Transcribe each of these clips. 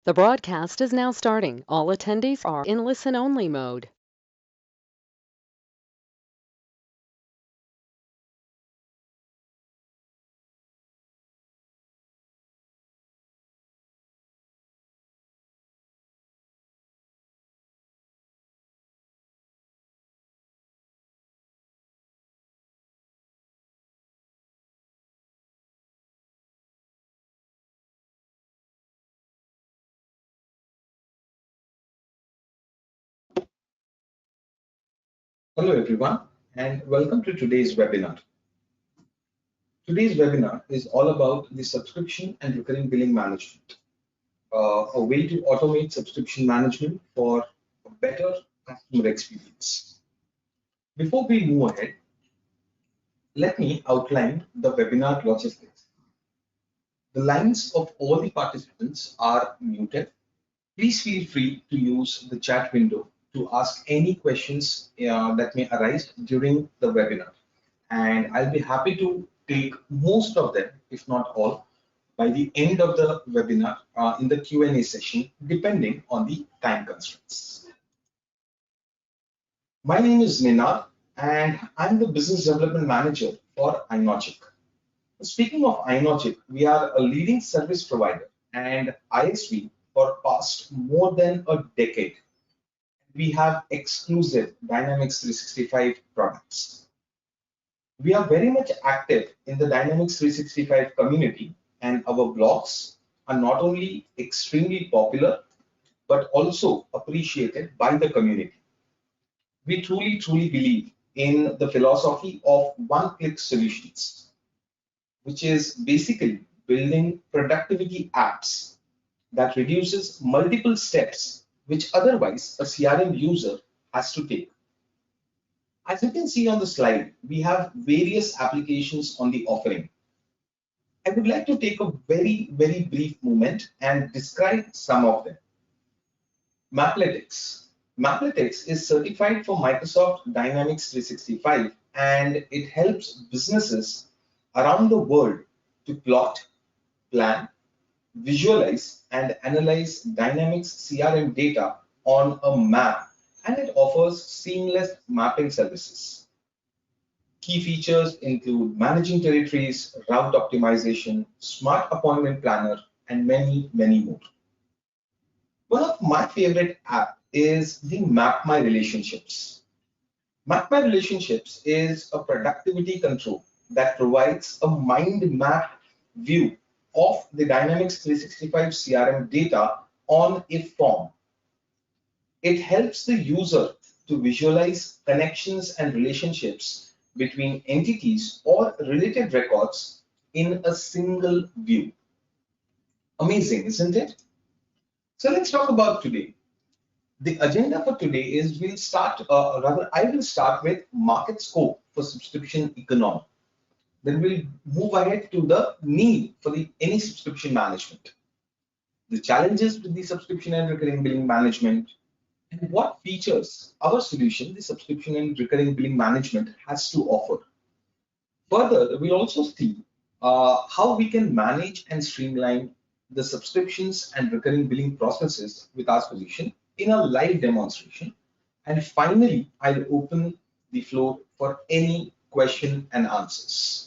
The broadcast is now starting. All attendees are in listen-only mode. Hello everyone and welcome to today's webinar. Today's webinar is all about the subscription and recurring billing management, a way to automate subscription management for a better customer experience. Before we move ahead, let me outline the webinar logistics. The lines of all the participants are muted. Please feel free to use the chat window to ask any questions that may arise during the webinar. And I'll be happy to take most of them, if not all, by the end of the webinar in the Q&A session, depending on the time constraints. My name is Ninad, and I'm the Business Development Manager for Inogic. Speaking of Inogic, we are a leading service provider and ISV for past more than a decade. We have exclusive Dynamics 365 products. We are very much active in the Dynamics 365 community, and our blogs are not only extremely popular, but also appreciated by the community. We truly believe in the philosophy of one-click solutions, which is basically building productivity apps that reduces multiple steps which otherwise a CRM user has to take. As you can see on the slide, we have various applications on the offering. I would like to take a very brief moment and describe some of them. Maplytics. Maplytics is certified for Microsoft Dynamics 365 and it helps businesses around the world to plot, plan, visualize, and analyze Dynamics CRM data on a map, and it offers seamless mapping services. Key features include managing territories, route optimization, smart appointment planner, and many more. One of my favorite apps is the Map My Relationships. Map My Relationships is a productivity control that provides a mind map view of the Dynamics 365 CRM data on a form. It helps the user to visualize connections and relationships between entities or related records in a single view. Amazing, isn't it? So let's talk about today. The agenda for today is I will start with market scope for subscription economy. Then we'll move ahead to the need for any subscription management, the challenges with the subscription and recurring billing management, and what features our solution, the subscription and recurring billing management, has to offer. Further, we'll also see how we can manage and streamline the subscriptions and recurring billing processes with our solution in a live demonstration. And finally, I'll open the floor for any question and answers.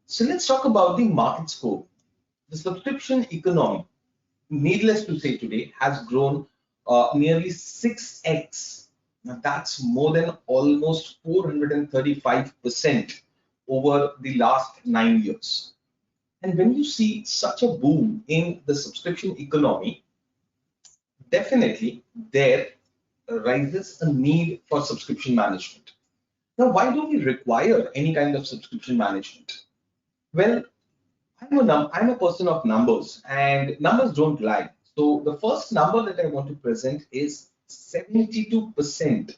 So let's talk about the market scope. The subscription economy, needless to say today, has grown nearly 6x. Now that's more than almost 435% over the last 9 years. And when you see such a boom in the subscription economy, definitely there arises a need for subscription management. Now, why do we require any kind of subscription management? Well, I'm a person of numbers, and numbers don't lie. So the first number that I want to present is 72%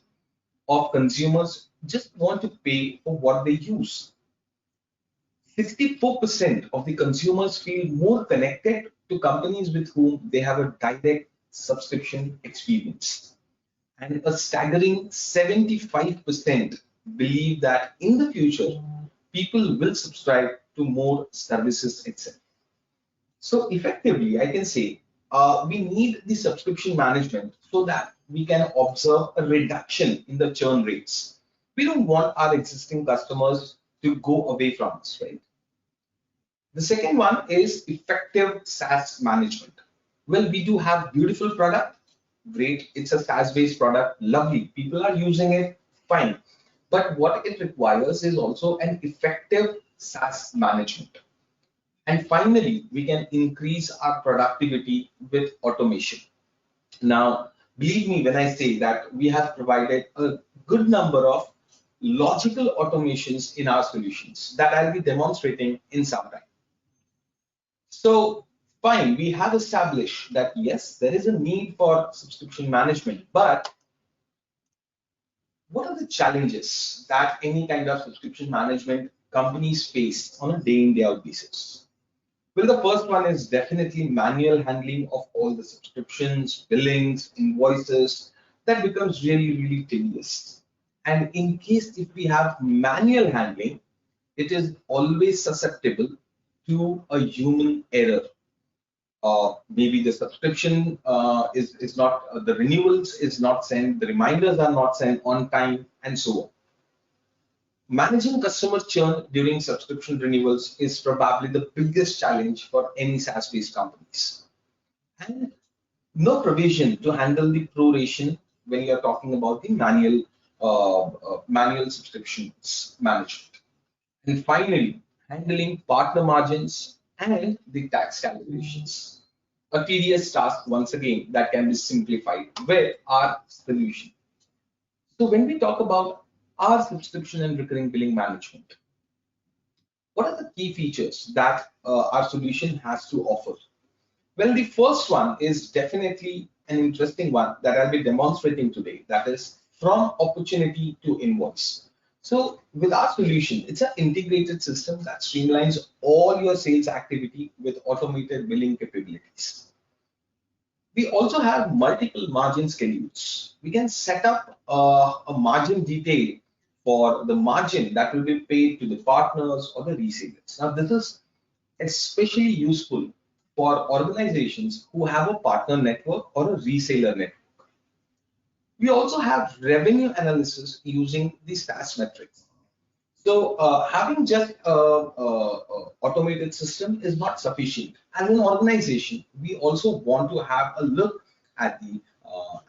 of consumers just want to pay for what they use. 64% of the consumers feel more connected to companies with whom they have a direct subscription experience. And a staggering 75% believe that in the future, people will subscribe to more services itself. So effectively, I can say we need the subscription management so that we can observe a reduction in the churn rates. We don't want our existing customers to go away from us, right? The second one is effective SaaS management. Well, we do have beautiful product, great. It's a SaaS-based product, lovely. People are using it, fine. But what it requires is also an effective SaaS management. And finally, we can increase our productivity with automation. Now, believe me when I say that we have provided a good number of logical automations in our solutions that I'll be demonstrating in some time. So, fine, we have established that yes, there is a need for subscription management, but what are the challenges that any kind of subscription management companies face on a day in, day out basis? Well, the first one is definitely manual handling of all the subscriptions, billings, invoices. That becomes really, really tedious. And in case if we have manual handling, it is always susceptible to a human error. Maybe the subscription is not, the renewals is not sent, the reminders are not sent on time, and so on. Managing customer churn during subscription renewals is probably the biggest challenge for any SaaS-based companies. And no provision to handle the proration when you are talking about the manual subscriptions management. And finally, handling partner margins and the tax calculations. A tedious task once again that can be simplified with our solution. So when we talk about our subscription and recurring billing management, what are the key features that our solution has to offer? Well, the first one is definitely an interesting one that I'll be demonstrating today. That is from opportunity to invoice. So with our solution, it's an integrated system that streamlines all your sales activity with automated billing capabilities. We also have multiple margin schedules. We can set up a margin detail for the margin that will be paid to the partners or the resellers. Now, this is especially useful for organizations who have a partner network or a reseller network. We also have revenue analysis using the SaaS metrics. So having just automated system is not sufficient. As an organization, we also want to have a look at the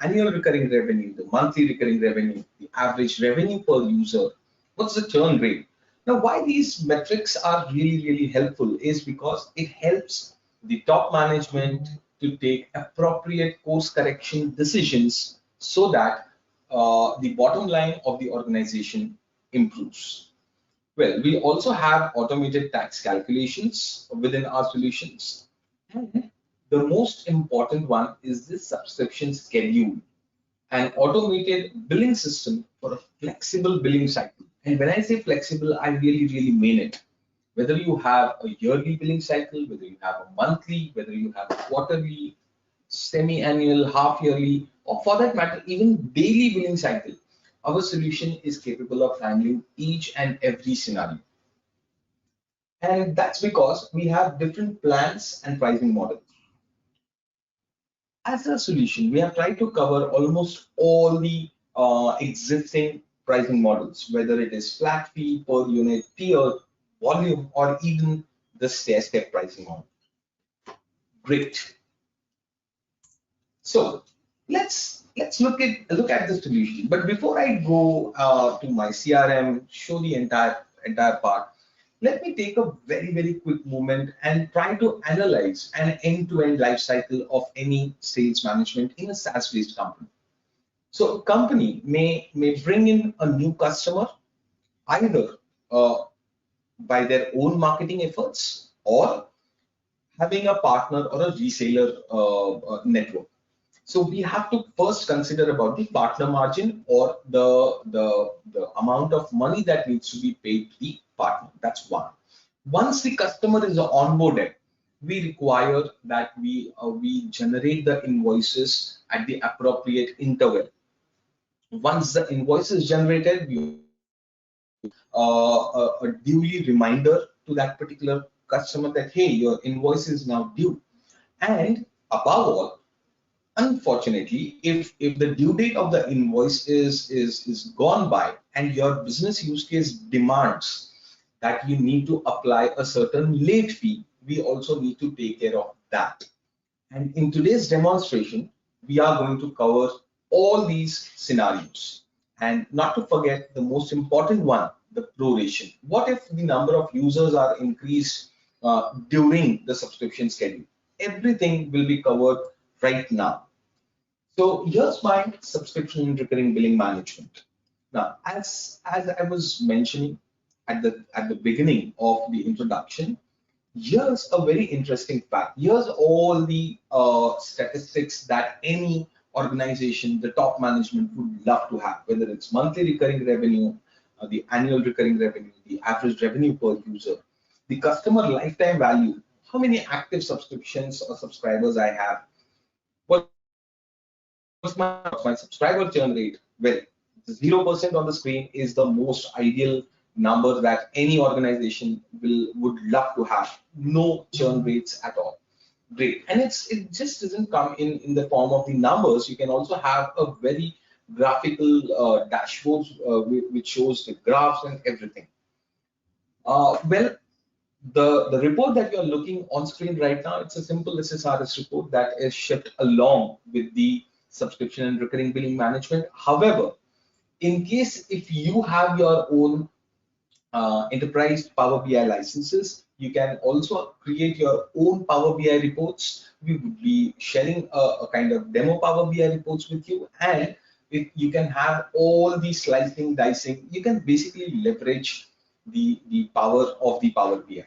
annual recurring revenue, the monthly recurring revenue, the average revenue per user, what's the churn rate. Now, why these metrics are really, really helpful is because it helps the top management to take appropriate course correction decisions so that the bottom line of the organization improves. Well, we also have automated tax calculations within our solutions. And the most important one is the subscription schedule, an automated billing system for a flexible billing cycle. And when I say flexible, I really, really mean it. Whether you have a yearly billing cycle, whether you have a monthly, whether you have a quarterly, semi-annual, half-yearly, or for that matter, even daily billing cycle, our solution is capable of handling each and every scenario. And that's because we have different plans and pricing models. As a solution, we have tried to cover almost all the existing pricing models, whether it is flat fee, per unit, tier, volume, or even the stair-step pricing model. Great. So let's look at the solution. But before I go to my CRM, show the entire part, let me take a very quick moment and try to analyze an end-to-end life cycle of any sales management in a SaaS-based company. So a company may bring in a new customer either by their own marketing efforts or having a partner or a reseller network. So we have to first consider about the partner margin or the amount of money that needs to be paid to the partner. That's one. Once the customer is onboarded, we require that we generate the invoices at the appropriate interval. Once the invoice is generated, we a duly reminder to that particular customer that, hey, your invoice is now due. And above all, unfortunately, if the due date of the invoice is gone by and your business use case demands that you need to apply a certain late fee, we also need to take care of that. And in today's demonstration, we are going to cover all these scenarios. And not to forget the most important one, the proration. What if the number of users are increased during the subscription schedule? Everything will be covered right now. So here's my subscription and recurring billing management. Now, as I was mentioning at the beginning of the introduction, here's a very interesting fact. Here's all the statistics that any organization, the top management would love to have, whether it's monthly recurring revenue, the annual recurring revenue, the average revenue per user, the customer lifetime value, how many active subscriptions or subscribers I have, what's my subscriber churn rate? Well, 0% on the screen is the most ideal number that any organization would love to have. No churn rates at all. Great. And it just doesn't come in the form of the numbers. You can also have a very graphical dashboard which shows the graphs and everything. Well, the report that you're looking on screen right now, it's a simple SSRS report that is shipped along with the subscription and recurring billing management. However, in case if you have your own enterprise Power BI licenses, you can also create your own Power BI reports. We would be sharing a kind of demo Power BI reports with you, and you can have all the slicing, dicing. You can basically leverage the power of the Power BI.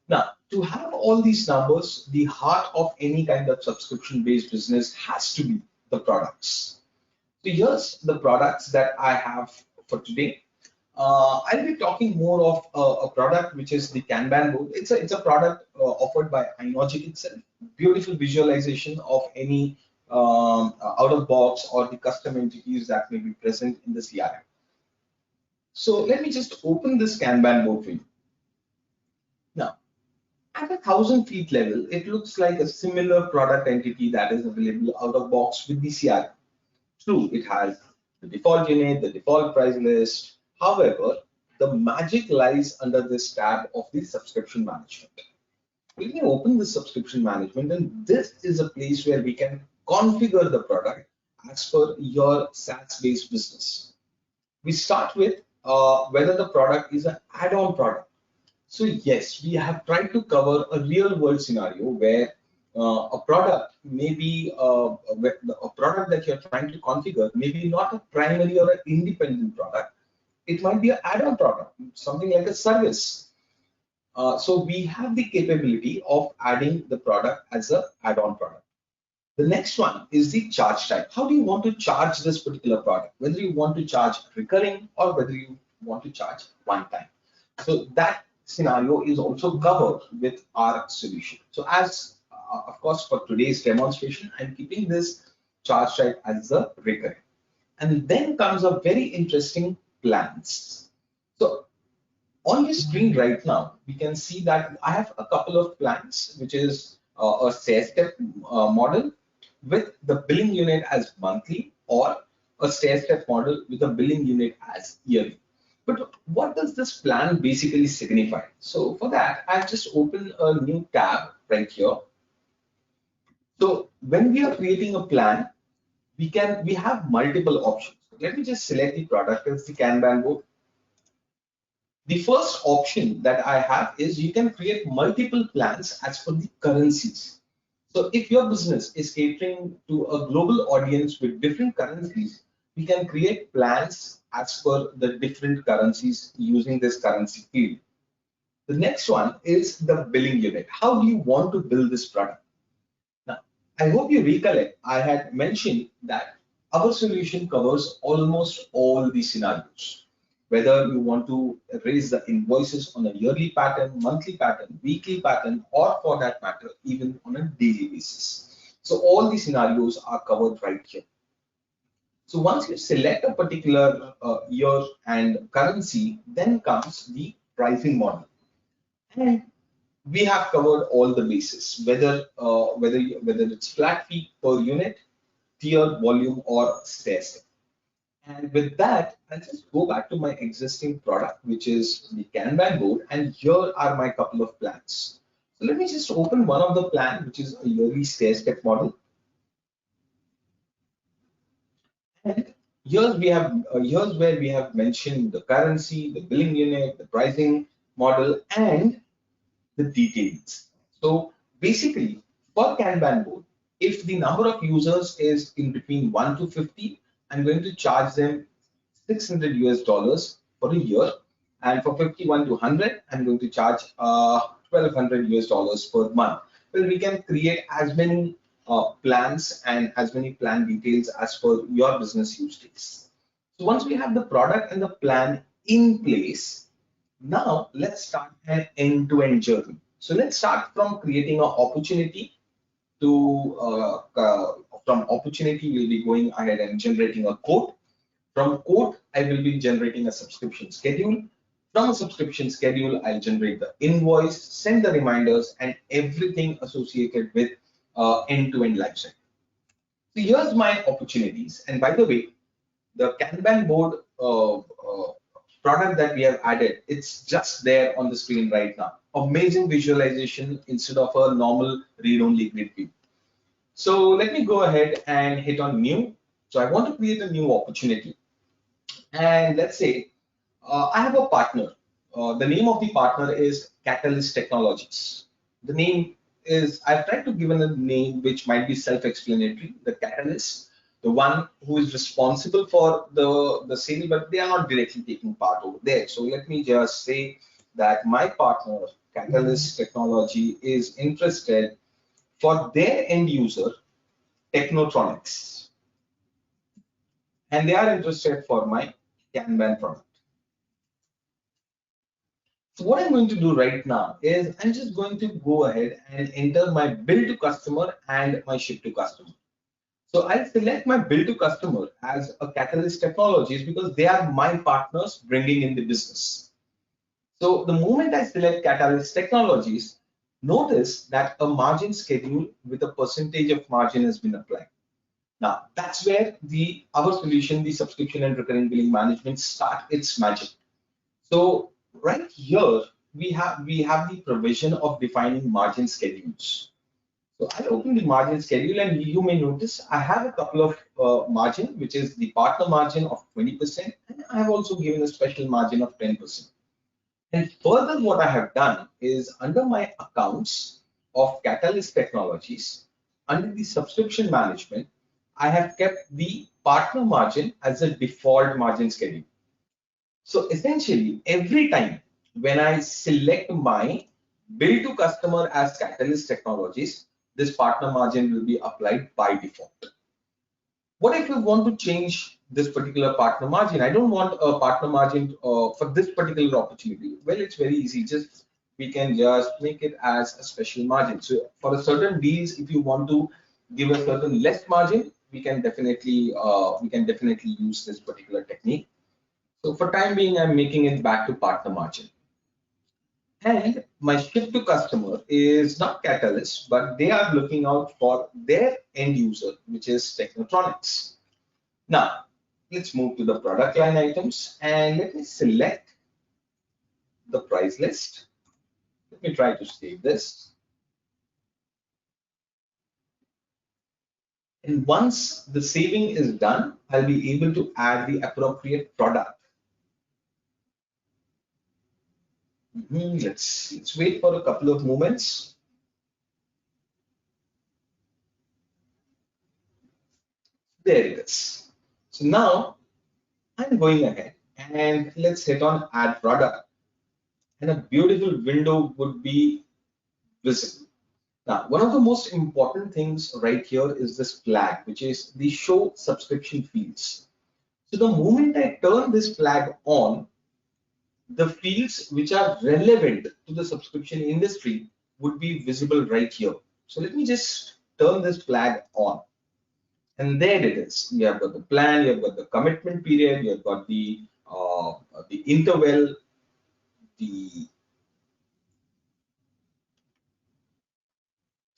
Now, to have all these numbers, the heart of any kind of subscription-based business has to be the products. So here's the products that I have for today. I'll be talking more of a product which is the Kanban board. It's a product offered by Inogic itself. Beautiful visualization of any out of box or the custom entities that may be present in the CRM. So let me just open this Kanban board for you. Now, at 1,000 feet level, it looks like a similar product entity that is available out of box with the CRM. True, it has the default unit, the default price list. However, the magic lies under this tab of the subscription management. We can open the subscription management, and this is a place where we can configure the product as per your SaaS-based business. We start with whether the product is an add-on product. So yes, we have tried to cover a real-world scenario where a product may be a product that you're trying to configure, maybe not a primary or an independent product. It might be an add-on product, something like a service. So we have the capability of adding the product as an add-on product. The next one is the charge type. How do you want to charge this particular product? Whether you want to charge recurring or whether you want to charge one time. So that scenario is also covered with our solution. So as of course, for today's demonstration, I'm keeping this charge type as a recurring. And then comes a very interesting plans. So on your screen right now, we can see that I have a couple of plans, which is a stair-step model with the billing unit as monthly, or a stair-step model with a billing unit as yearly. But what does this plan basically signify? So for that, I've just opened a new tab right here. So when we are creating a plan, we have multiple options. Let me just select the product as the Kanban board. The first option that I have is you can create multiple plans as per the currencies. So if your business is catering to a global audience with different currencies, we can create plans as per the different currencies using this currency field. The next one is the billing unit. How do you want to bill this product? Now, I hope you recollect, I had mentioned that our solution covers almost all the scenarios. Whether you want to raise the invoices on a yearly pattern, monthly pattern, weekly pattern, or for that matter, even on a daily basis. So all these scenarios are covered right here. So once you select a particular year and currency, then comes the pricing model. And we have covered all the bases, whether it's flat fee per unit, tier, volume, or stair step. And with that, I'll just go back to my existing product, which is the Kanban board, and here are my couple of plans. So let me just open one of the plan, which is a yearly stair step model. And here's where we have mentioned the currency, the billing unit, the pricing model, and the details. So basically, for Kanban board, if the number of users is in between 1 to 50, I'm going to charge them $600 for a year, and for 51 to 100, I'm going to charge $1,200 per month. Well, we can create as many plans and as many plan details as per your business use case. So once we have the product and the plan in place, now let's start an end-to-end journey. So let's start from creating an opportunity to from opportunity we'll be going ahead and generating a quote. From quote, I will be generating a subscription schedule. From a subscription schedule, I'll generate the invoice, send the reminders, and everything associated with end-to-end lifecycle. So here's my opportunities. And by the way, the Kanban board product that we have added, it's just there on the screen right now. Amazing visualization instead of a normal read-only grid view. So let me go ahead and hit on new. So I want to create a new opportunity. And let's say I have a partner. The name of the partner is Catalyst Technologies. The name is, I've tried to give a name which might be self-explanatory, the Catalyst, the one who is responsible for the sale, but they are not directly taking part over there. So let me just say that my partner, Catalyst Technology, is interested for their end user, Technotronics, and they are interested for my Kanban product. So what I'm going to do right now is I'm just going to go ahead and enter my bill to customer and my ship to customer. So I'll select my bill to customer as a Catalyst Technologies because they are my partners bringing in the business. So the moment I select Catalyst Technologies, notice that a margin schedule with a percentage of margin has been applied. Now that's where our solution, the subscription and recurring billing management, start its magic. So right here we have the provision of defining margin schedules. So I'll open the margin schedule, and you may notice I have a couple of margin, which is the partner margin of 20%, and I have also given a special margin of 10%. And further, what I have done is under my accounts of Catalyst Technologies, under the subscription management, I have kept the partner margin as a default margin schedule. So essentially, every time when I select my bill to customer as Catalyst Technologies, this partner margin will be applied by default. What if we want to change this particular partner margin? I don't want a partner margin for this particular opportunity. Well, it's very easy. We can just make it as a special margin. So for a certain deals, if you want to give a certain less margin, we can definitely use this particular technique. So for time being, I'm making it back to partner margin. And my ship to customer is not Catalyst, but they are looking out for their end user, which is Technotronics. Now, let's move to the product line items, and let me select the price list. Let me try to save this. And once the saving is done, I'll be able to add the appropriate product. Let's wait for a couple of moments. There it is. So now I'm going ahead and let's hit on add product, and a beautiful window would be visible. Now, one of the most important things right here is this flag, which is the show subscription fields. So the moment I turn this flag on, the fields which are relevant to the subscription industry would be visible right here. So let me just turn this flag on. And there it is. You have got the plan, you have got the commitment period, you have got the interval, the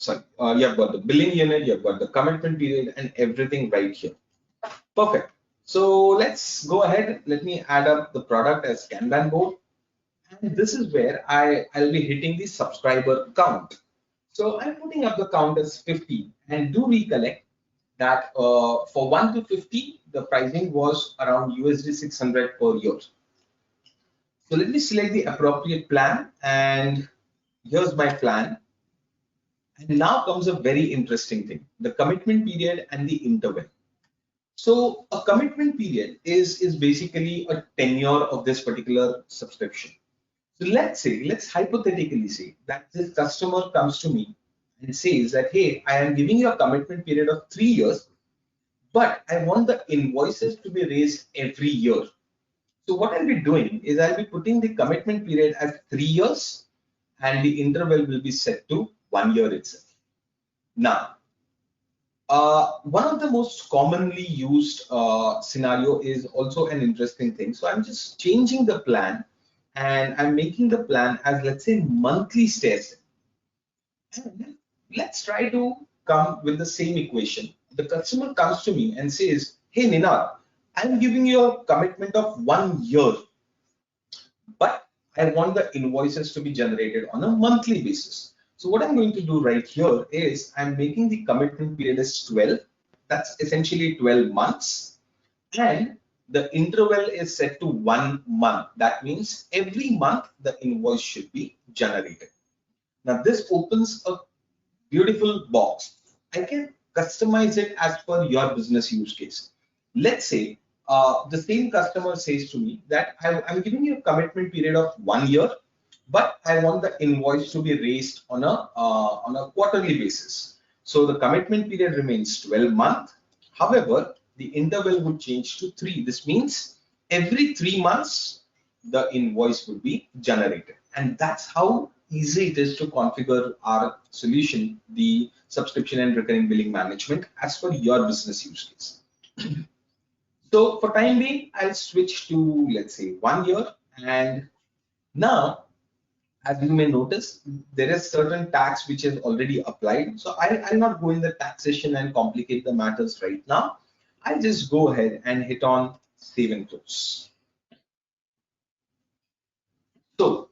sorry, you've got the billing unit, you've got the commitment period and everything right here. Perfect. So let's go ahead. Let me add up the product as Kanban board. And this is where I'll be hitting the subscriber count. So I'm putting up the count as 50, and do recollect that for 1 to 50, the pricing was around USD 600 per year. So let me select the appropriate plan, and here's my plan. And now comes a very interesting thing, the commitment period and the interval. So a commitment period is basically a tenure of this particular subscription. So let's hypothetically say that this customer comes to me and says that, hey, I am giving you a commitment period of 3 years, but I want the invoices to be raised every year. So what I'll be doing is I'll be putting the commitment period as 3 years and the interval will be set to 1 year itself. Now, one of the most commonly used scenario is also an interesting thing. So I'm just changing the plan and I'm making the plan as, let's say, monthly stairs. And let's try to come with the same equation. The customer comes to me and says, hey, Ninad, I'm giving you a commitment of 1 year, but I want the invoices to be generated on a monthly basis. So what I'm going to do right here is I'm making the commitment period as 12. That's essentially 12 months. And the interval is set to 1 month. That means every month the invoice should be generated. Now this opens a beautiful box. I can customize it as per your business use case. Let's say the same customer says to me that I'm giving you a commitment period of 1 year, but I want the invoice to be raised on a quarterly basis. So the commitment period remains 12 months. However, the interval would change to 3. This means every 3 months the invoice would be generated, and that's how easy it is to configure our solution, the subscription and recurring billing management, as per your business use case. So for time being, I'll switch to, let's say, 1 year. And now, as you may notice, there is certain tax which is already applied. So I'll not go in the taxation and complicate the matters right now. I'll just go ahead and hit on save and close. So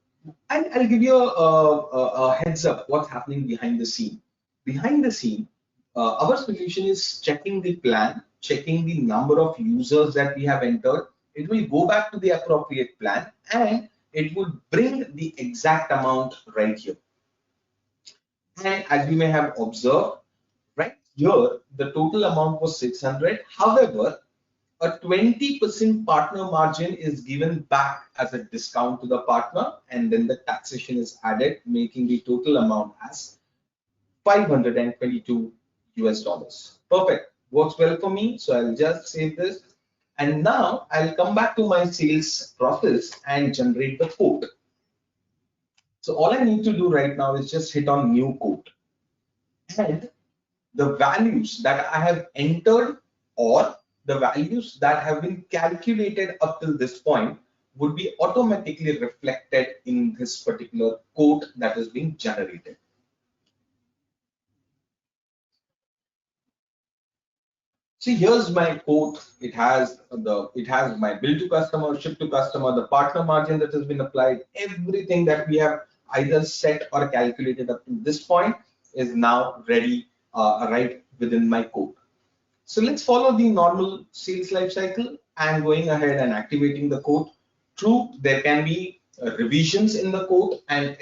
I'll give you a heads up what's happening behind the scene. Behind the scene, our solution is checking the plan, checking the number of users that we have entered. It will go back to the appropriate plan and it would bring the exact amount right here. And as you may have observed, right here, the total amount was 600. However, a 20% partner margin is given back as a discount to the partner, and then the taxation is added, making the total amount as 522 US dollars. Perfect. Works well for me. So I'll just save this. And now I'll come back to my sales process and generate the quote. So all I need to do right now is just hit on new quote. And the values that I have entered or the values that have been calculated up till this point would be automatically reflected in this particular quote that is being generated. See, here's my quote. It has my bill to customer, ship to customer, the partner margin that has been applied, everything that we have either set or calculated up to this point is now ready right within my quote. So let's follow the normal sales life cycle. I'm going ahead and activating the quote. True, there can be revisions in the quote, and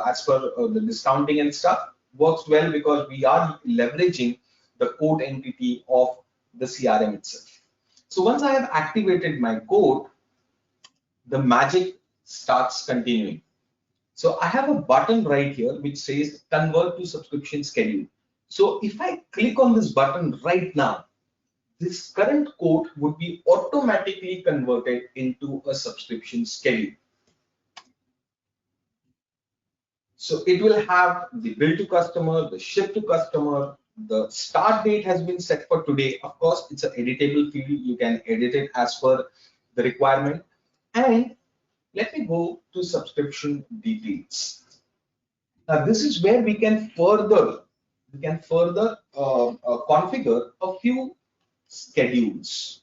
as per the discounting and stuff works well because we are leveraging the quote entity of the CRM itself. So once I have activated my quote, the magic starts continuing. So I have a button right here which says convert to subscription schedule. So if I click on this button right now, this current quote would be automatically converted into a subscription schedule. So it will have the bill to customer, the ship to customer, the start date has been set for today. Of course, it's an editable field. You can edit it as per the requirement. And let me go to subscription details. Now, this is where we can further we can further configure a few schedules.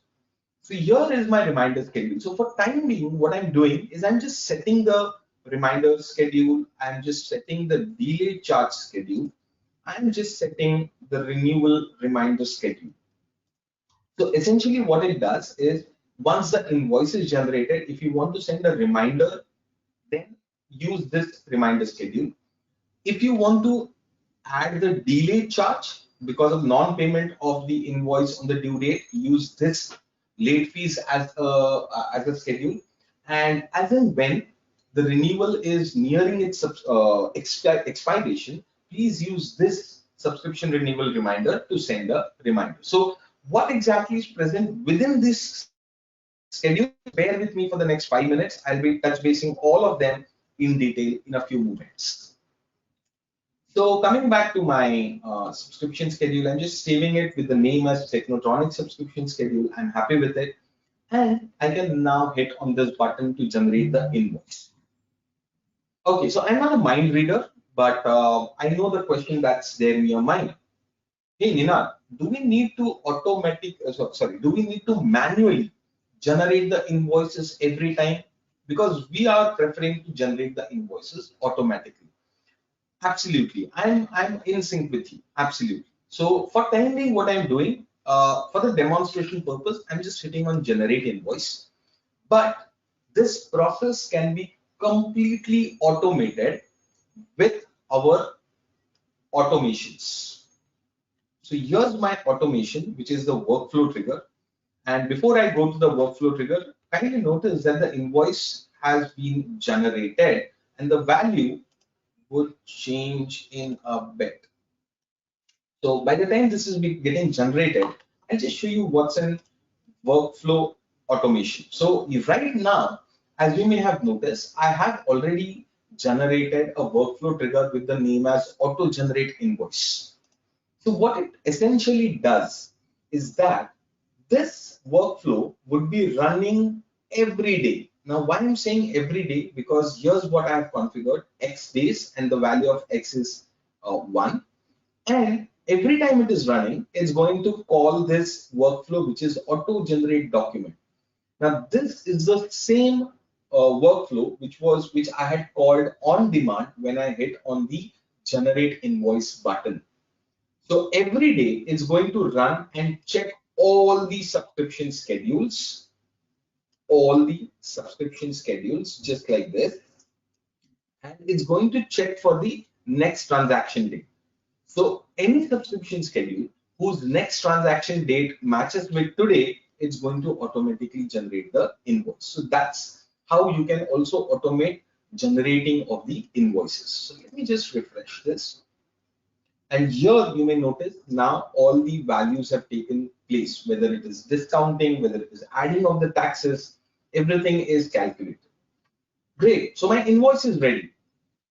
So here is my reminder schedule. So for time being, what I'm doing is I'm just setting the reminder schedule. I'm just setting the delay charge schedule. I'm just setting the renewal reminder schedule. So essentially what it does is once the invoice is generated, if you want to send a reminder, then use this reminder schedule. If you want to add the delay charge because of non-payment of the invoice on the due date, use this late fees as a schedule. And as and when the renewal is nearing its expiration, please use this subscription renewal reminder to send a reminder. So what exactly is present within this schedule? Bear with me for the next 5 minutes. I'll be touch basing all of them in detail in a few moments. So coming back to my subscription schedule, I'm just saving it with the name as Technotronic subscription schedule. I'm happy with it. And I can now hit on this button to generate the invoice. Okay, so I'm not a mind reader, but I know the question that's there in your mind. Hey, Nina, do we need to do we need to manually generate the invoices every time? Because we are preferring to generate the invoices automatically. Absolutely, I'm in sync with you. Absolutely. So for time being, what I'm doing for the demonstration purpose, I'm just hitting on generate invoice. But this process can be completely automated with our automations. So here's my automation, which is the workflow trigger. And before I go to the workflow trigger, kindly notice that the invoice has been generated and the value would change in a bit. So by the time this is getting generated, I'll just show you what's in workflow automation. So right now, as you may have noticed, I have already generated a workflow trigger with the name as auto generate invoice. So what it essentially does is that this workflow would be running every day. Now, why I'm saying every day? Because here's what I have configured: X days, and the value of X is 1. And every time it is running, it's going to call this workflow, which is auto generate document. Now, this is the same workflow which I had called on demand when I hit on the generate invoice button. So every day it's going to run and check all the subscription schedules, just like this, and it's going to check for the next transaction date. So any subscription schedule whose next transaction date matches with today, it's going to automatically generate the invoice. So that's how you can also automate generating of the invoices. So let me just refresh this. And here you may notice now all the values have taken place, whether it is discounting, whether it is adding of the taxes, everything is calculated. Great. So my invoice is ready.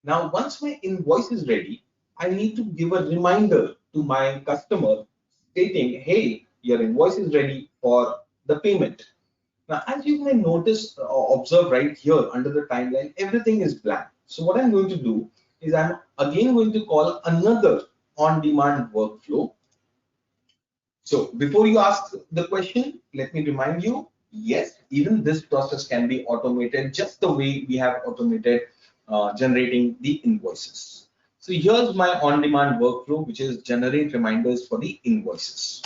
Now, once my invoice is ready, I need to give a reminder to my customer stating, hey, your invoice is ready for the payment. Now, as you may notice or observe right here under the timeline, everything is blank. So what I'm going to do is I'm again going to call another on-demand workflow. So before you ask the question, let me remind you, yes, even this process can be automated just the way we have automated generating the invoices. So here's my on-demand workflow, which is generate reminders for the invoices.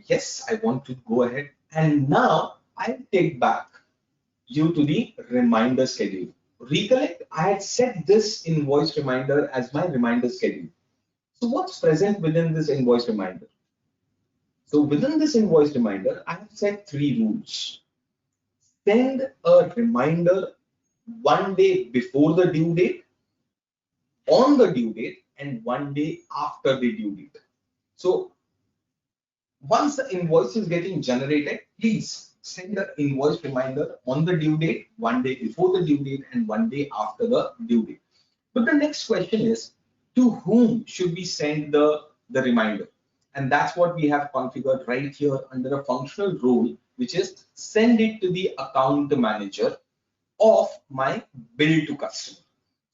Yes, I want to go ahead, and now I'll take back you to the reminder schedule. Recollect, I had set this invoice reminder as my reminder schedule. So what's present within this invoice reminder? So within this invoice reminder, I have set 3 rules. Send a reminder 1 day before the due date, on the due date, and 1 day after the due date. So once the invoice is getting generated, please send the invoice reminder on the due date, 1 day before the due date, and 1 day after the due date. But the next question is, to whom should we send the reminder? And that's what we have configured right here under a functional role, which is send it to the account manager of my bill to customer.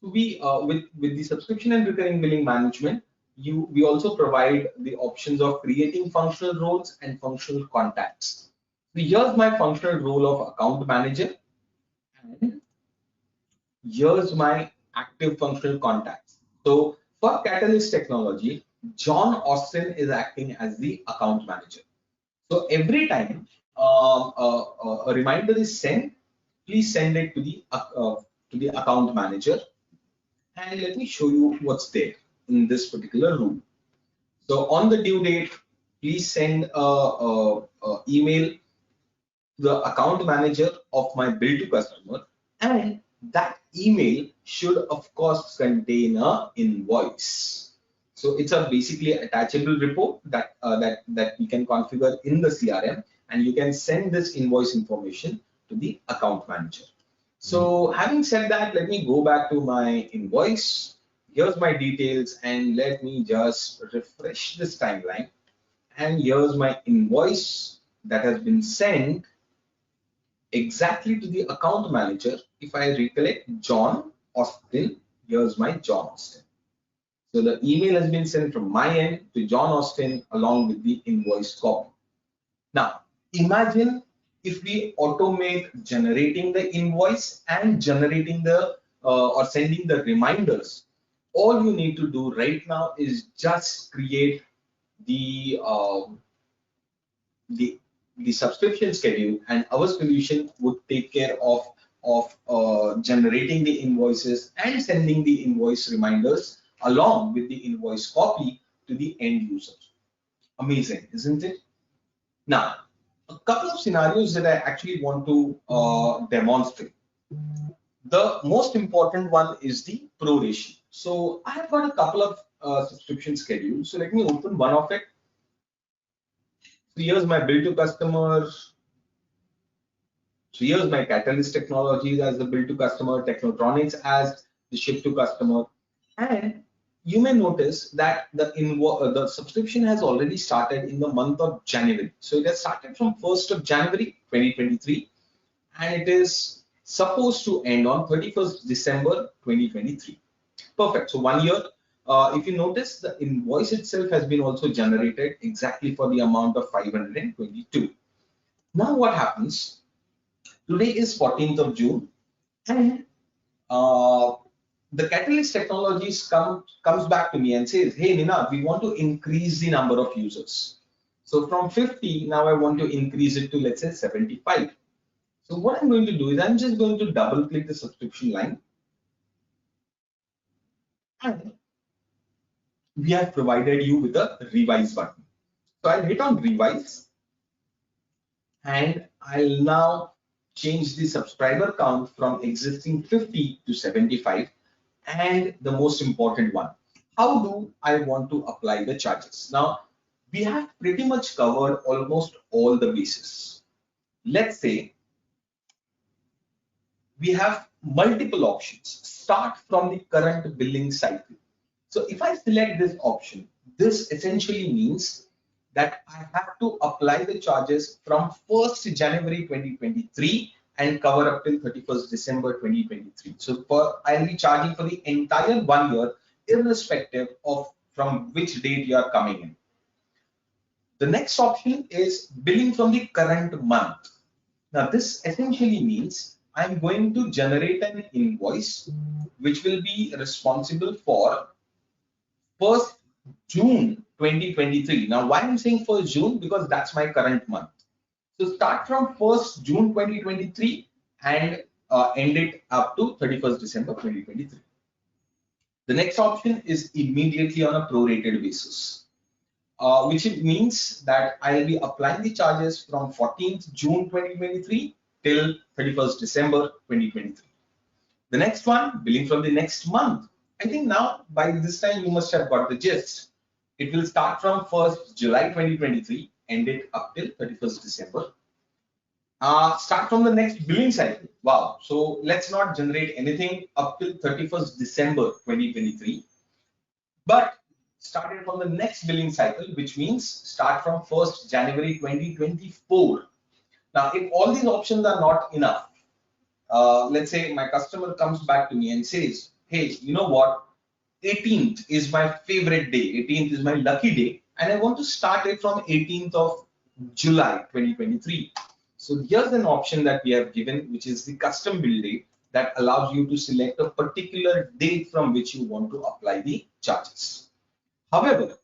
With the subscription and recurring billing management, we also provide the options of creating functional roles and functional contacts. So here's my functional role of account manager, and here's my active functional contacts. So for Catalyst Technology, John Austin is acting as the account manager. So every time a reminder is sent, please send it to the account manager. And let me show you what's there in this particular rule. So on the due date, please send a email to the account manager of my bill to customer, and that email should of course contain a invoice. So it's a basically attachable report that you can configure in the CRM, and you can send this invoice information to the account manager. So having said that, let me go back to my invoice. Here's my details, and let me just refresh this timeline. And here's my invoice that has been sent exactly to the account manager. If I recollect John Austin, here's my John Austin. So the email has been sent from my end to John Austin along with the invoice copy. Now, imagine if we automate generating the invoice and generating the or sending the reminders. All you need to do right now is just create the the subscription schedule, and our solution would take care of generating the invoices and sending the invoice reminders along with the invoice copy to the end user. Amazing, isn't it? Now, a couple of scenarios that I actually want to demonstrate. The most important one is the proration. So I have got a couple of subscription schedules. So let me open one of it. So here's my bill to customer. So here's my Catalyst Technologies as the bill to customer, Technotronics as the ship to customer. And you may notice that the subscription has already started in the month of January. So it has started from 1st of January 2023, and it is supposed to end on 31st December 2023. Perfect. So 1 year. If you notice, the invoice itself has been also generated exactly for the amount of 522. Now what happens? Today is 14th of June, and the Catalyst Technologies comes back to me and says, hey Nina, we want to increase the number of users. So from 50, now I want to increase it to, let's say, 75. So what I'm going to do is I'm just going to double click the subscription line, and we have provided you with a revise button. So I'll hit on revise, and I'll now change the subscriber count from existing 50 to 75. And the most important one, how do I want to apply the charges? Now, we have pretty much covered almost all the bases. Let's say we have multiple options. Start from the current billing cycle. So if I select this option, this essentially means that I have to apply the charges from 1st January 2023 and cover up till 31st December 2023. So I'll be charging for the entire 1 year, irrespective of from which date you are coming in. The next option is billing from the current month. Now this essentially means I'm going to generate an invoice which will be responsible for 1st June 2023. Now why I'm saying 1st June? Because that's my current month. So start from 1st June 2023 and end it up to 31st December 2023. The next option is immediately on a prorated basis, which means that I'll be applying the charges from 14th June 2023 till 31st December 2023. The next one, billing from the next month. I think now by this time you must have got the gist. It will start from 1st July 2023, end it up till 31st December. Start from the next billing cycle. Wow. So let's not generate anything up till 31st December 2023, but started from the next billing cycle, which means start from 1st January 2024. Now, if all these options are not enough, let's say my customer comes back to me and says, hey, you know what? 18th is my favorite day. 18th is my lucky day, and I want to start it from 18th of July 2023. So here's an option that we have given, which is the custom build date that allows you to select a particular date from which you want to apply the charges. However,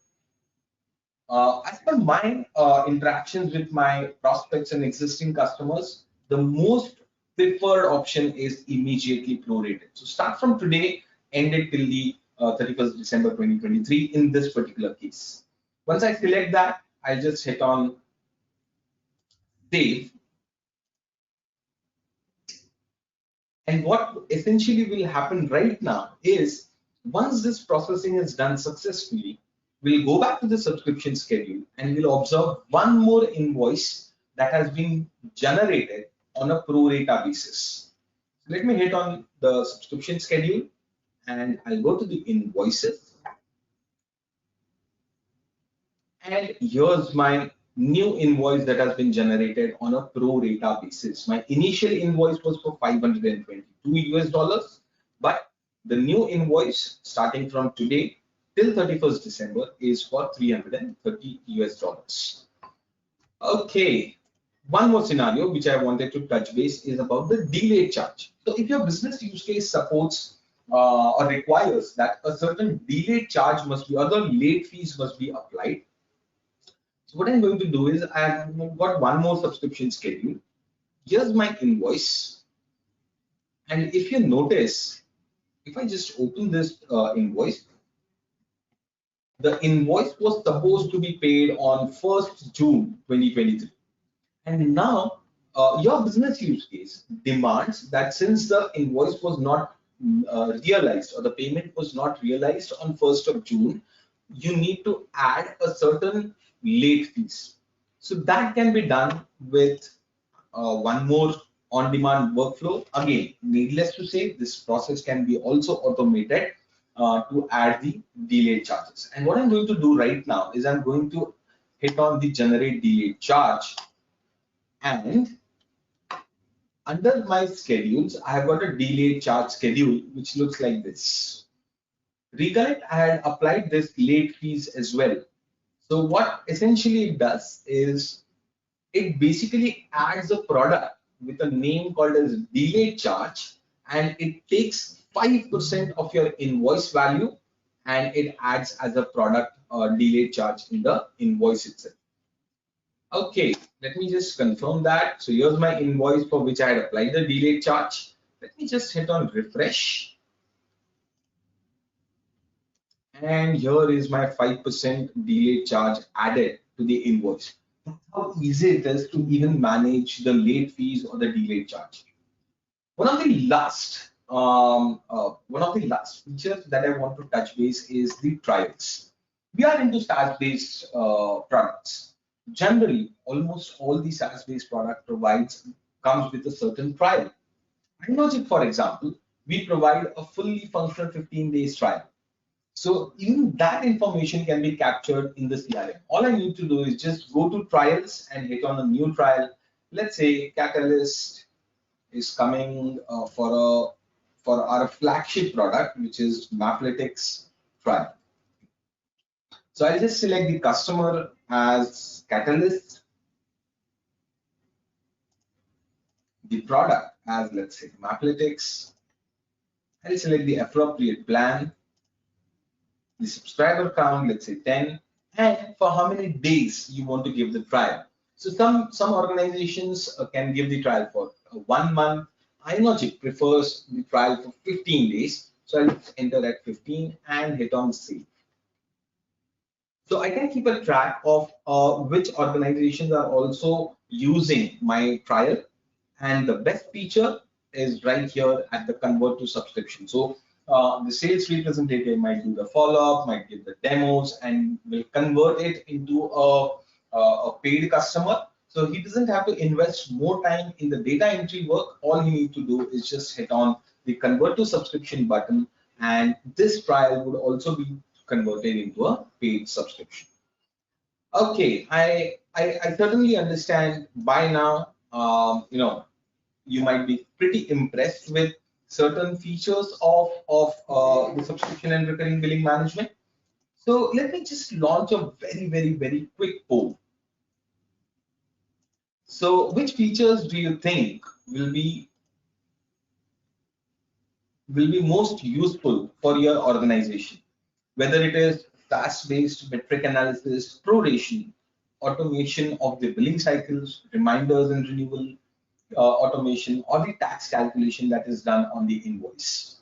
as per my interactions with my prospects and existing customers, the most preferred option is immediately prorated. So start from today, end it till the 31st December 2023 in this particular case. Once I select that, I'll just hit on save. And what essentially will happen right now is once this processing is done successfully, we'll go back to the subscription schedule and we'll observe one more invoice that has been generated on a pro rata basis. So let me hit on the subscription schedule and I'll go to the invoices. And here's my new invoice that has been generated on a pro rata basis. My initial invoice was for 522 US dollars, but the new invoice starting from today till 31st December is for 330 US dollars. Okay, one more scenario which I wanted to touch base is about the delayed charge. So if your business use case supports or requires that a certain delayed charge must be, other late fees must be applied. So what I'm going to do is I've got one more subscription schedule. Here's my invoice. And if you notice, if I just open this invoice, the invoice was supposed to be paid on 1st June 2023. And now your business use case demands that since the invoice was not realized or the payment was not realized on 1st of June, you need to add a certain late fees. So that can be done with one more on-demand workflow. Again, needless to say, this process can be also automated to add the delayed charges. And what I'm going to do right now is I'm going to hit on the generate delayed charge, and under my schedules, I have got a delayed charge schedule which looks like this. Recollect, I had applied this late fees as well. So what essentially it does is it basically adds a product with a name called as delayed charge, and it takes 5% of your invoice value and it adds as a product delayed charge in the invoice itself. Okay, let me just confirm that. So here's my invoice for which I had applied the delayed charge. Let me just hit on refresh. And here is my 5% delayed charge added to the invoice. That's how easy it is to even manage the late fees or the delayed charge. One of the last features that I want to touch base is the trials. We are into SaaS-based products. Generally, almost all the SaaS-based product comes with a certain trial. Inogic, for example, we provide a fully functional 15 days trial. So even that information can be captured in the CRM. All I need to do is just go to trials and hit on a new trial. Let's say Catalyst is coming for our flagship product, which is Mathematics trial. So I'll just select the customer as Catalyst, the product as, let's say, Mathematics. I'll select the appropriate plan, the subscriber count, let's say 10, and for how many days you want to give the trial. So some organizations can give the trial for 1 month. Inogic prefers the trial for 15 days. So I'll enter at 15 and hit on save. So I can keep a track of which organizations are also using my trial. And the best feature is right here at the convert to subscription. So the sales representative might do the follow-up, might give the demos, and will convert it into a paid customer. So he doesn't have to invest more time in the data entry work. All he needs to do is just hit on the convert to subscription button, and this trial would also be converted into a paid subscription. Okay, I certainly understand by now. You might be pretty impressed with certain features of the subscription and recurring billing management. So let me just launch a very quick poll. So which features do you think will be most useful for your organization? Whether it is SaaS-based metric analysis, proration, automation of the billing cycles, reminders and renewal automation, or the tax calculation that is done on the invoice.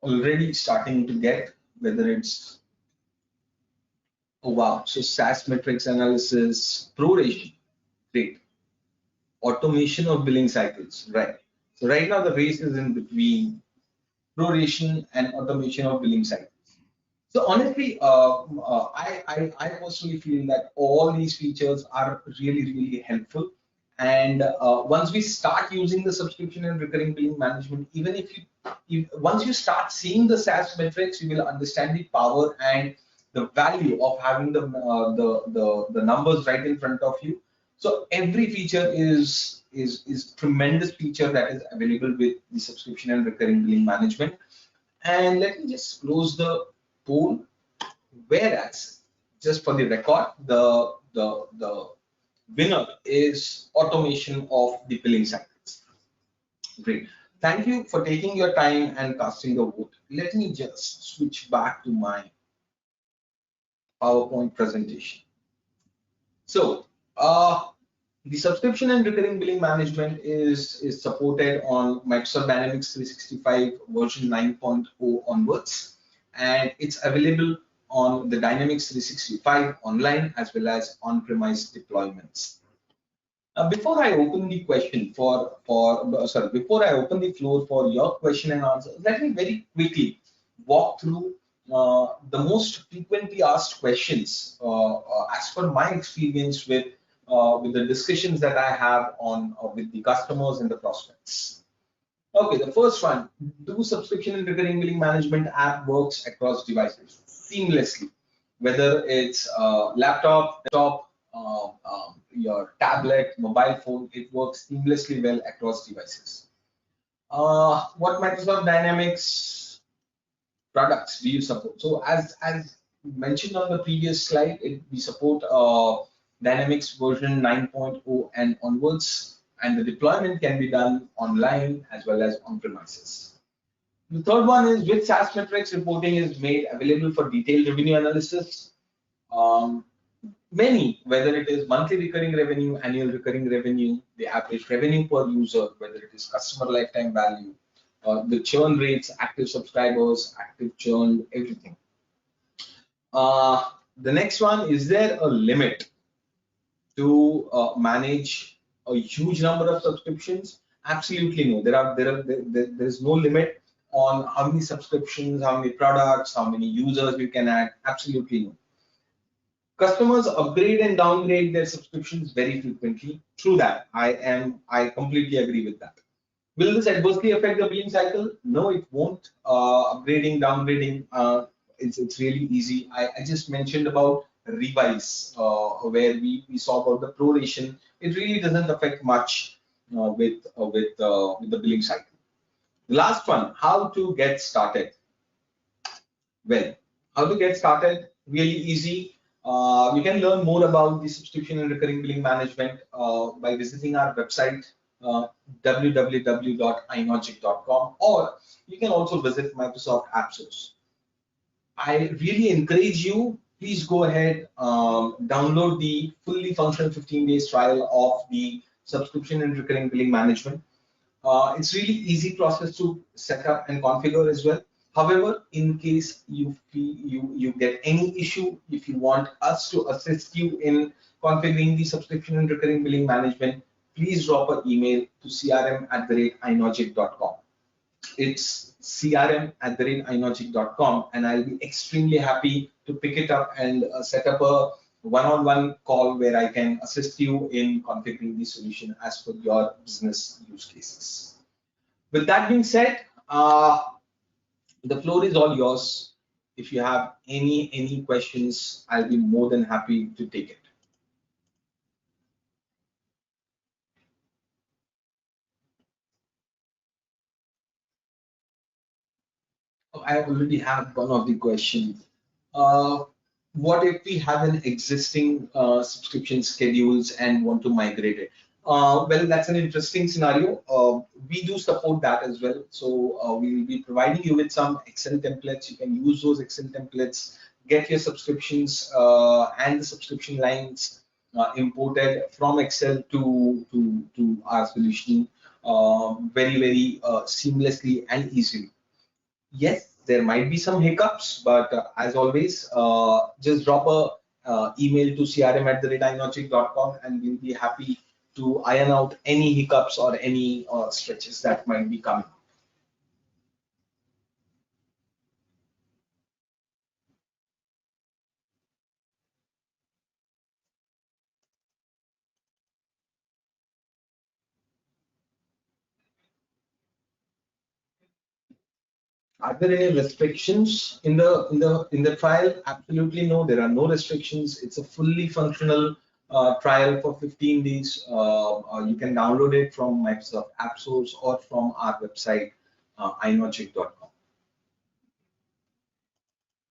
Already starting to get whether it's, oh wow, so SaaS metrics analysis, proration, great. Automation of billing cycles, right? So right now the race is in between proration and automation of billing cycles. So honestly, I personally feel that all these features are really helpful. And once we start using the subscription and recurring billing management, even once you start seeing the SaaS metrics, you will understand the power and the value of having the numbers right in front of you. So every feature is tremendous feature that is available with the subscription and recurring billing management. And let me just close the pool. Whereas, just for the record, the winner is automation of the billing cycles. Great. Thank you for taking your time and casting a vote. Let me just switch back to my PowerPoint presentation. So, the subscription and recurring billing management is supported on Microsoft Dynamics 365 version 9.0 onwards, and it's available on the Dynamics 365 online as well as on-premise deployments. Before I open the question before I open the floor for your question and answer, let me very quickly walk through the most frequently asked questions as per my experience with the discussions that I have on with the customers and the prospects. Okay, the first one: do subscription and recurring billing management app works across devices seamlessly, whether it's laptop, your tablet, mobile phone, it works seamlessly well across devices. What Microsoft Dynamics products do you support? So as mentioned on the previous slide, we support Dynamics version 9.0 and onwards, and the deployment can be done online as well as on premises. The third one is which SaaS metrics reporting is made available for detailed revenue analysis. Many, whether it is monthly recurring revenue, annual recurring revenue, the average revenue per user, whether it is customer lifetime value, the churn rates, active subscribers, active churn, everything. The next one: is there a limit to manage a huge number of subscriptions? Absolutely no. There is no limit on how many subscriptions, how many products, how many users you can add. Absolutely no. Customers upgrade and downgrade their subscriptions very frequently. True that. I completely agree with that. Will this adversely affect the billing cycle? No, it won't. Upgrading, downgrading, it's really easy. I just mentioned about revise, where we saw about the proration. It really doesn't affect much with the billing cycle. The last one: how to get started. Well, how to get started? Really easy. You can learn more about the subscription and recurring billing management by visiting our website, www.inogic.com, or you can also visit Microsoft AppSource. I really encourage you, please go ahead, download the fully functional 15 days trial of the subscription and recurring billing management. It's really easy process to set up and configure as well. However, in case you get any issue, if you want us to assist you in configuring the subscription and recurring billing management, please drop an email to crm@inogic.com. It's crm@inogic.com, and I'll be extremely happy to pick it up and set up a one-on-one call where I can assist you in configuring the solution as per your business use cases. With that being said, the floor is all yours. If you have any questions, I'll be more than happy to take it. I already have one of the questions. Uh, what if we have an existing subscription schedules and want to migrate it? Well, that's an interesting scenario. We do support that as well. So we will be providing you with some Excel templates. You can use those Excel templates, get your subscriptions and the subscription lines imported from Excel to our solution very seamlessly and easily. Yes, there might be some hiccups, but as always, just drop a email to crm@inogic.com and we'll be happy to iron out any hiccups or any stretches that might be coming. Are there any restrictions in the trial? Absolutely no. There are no restrictions. It's a fully functional trial for 15 days. You can download it from Microsoft AppSource or from our website, inogic.com.